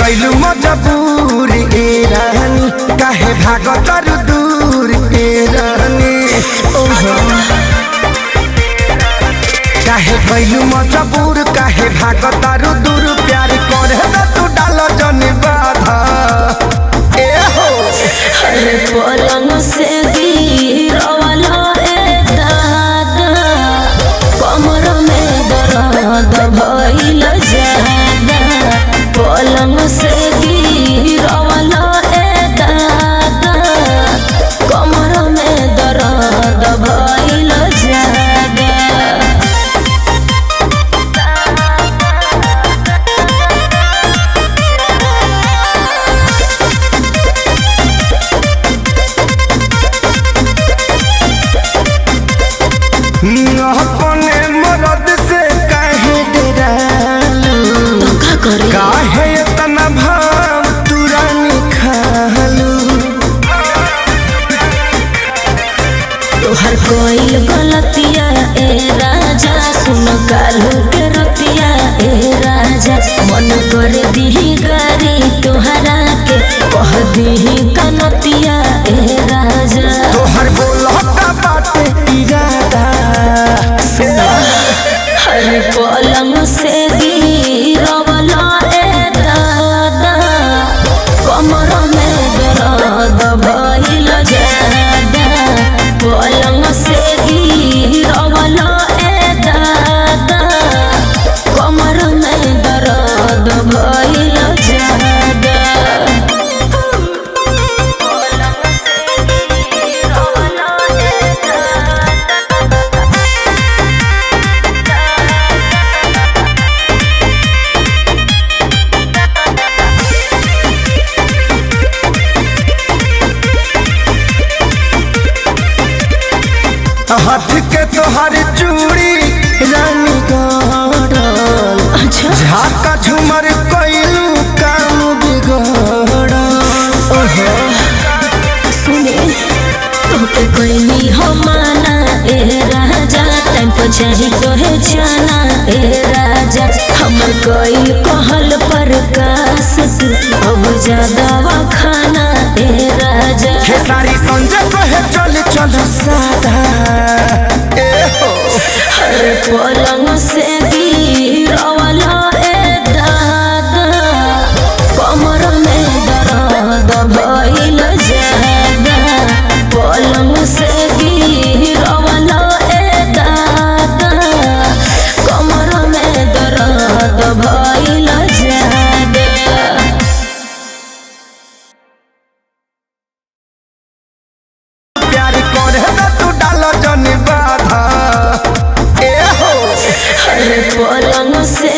कैलू मजबूर ए रानी काहे भागतर दूर ए रानी काहे कैलू मजबूर काहे भागतर दूर प्यार करे तू डाल जन बाधा ए हो अरे पलंग से गिरवाला ए दादा कमर में दर्द भइल जादा पलंग से गिरवाला ए दादा कमर में दर्द भइल जादा अपने मरद से काहे डरालू काहे इतना भाव तुरानी खालू तोहर कोई गलतिया ए राजा सुन कालू के रतिया ए राजा मन कर दी गारी तोहरा के कह दी कनतिया ए राजा तोहर बोलता बाटे इरादा हर पलंग से गिरवाला ए दादा कमर में दर्द भइल जादा पलंग से गिरवाला ए दादा कमर में दर्द भइल जादा हाथ के तोहर चूड़ी रानी गड़ल अच्छा झाका झुमर कैलू काम बिगड़ल ओहो सुने तोके कोई हो माना ए राजा टाइम पर चाही तोहे जाना ए राजा हमर कोई कहल पर कास अब ज्यादा खाना ए राजा हे सारी संजय कहे चल चल सादा ए हो हर पलंग से गिरवाला ए दादा कमर में दर्द भइल जादा पलंग से गिरवाला ए दादा कमर में दर्द भइल जादा प्यार करे तू डाल जन बाधा ए हो हर पलंग से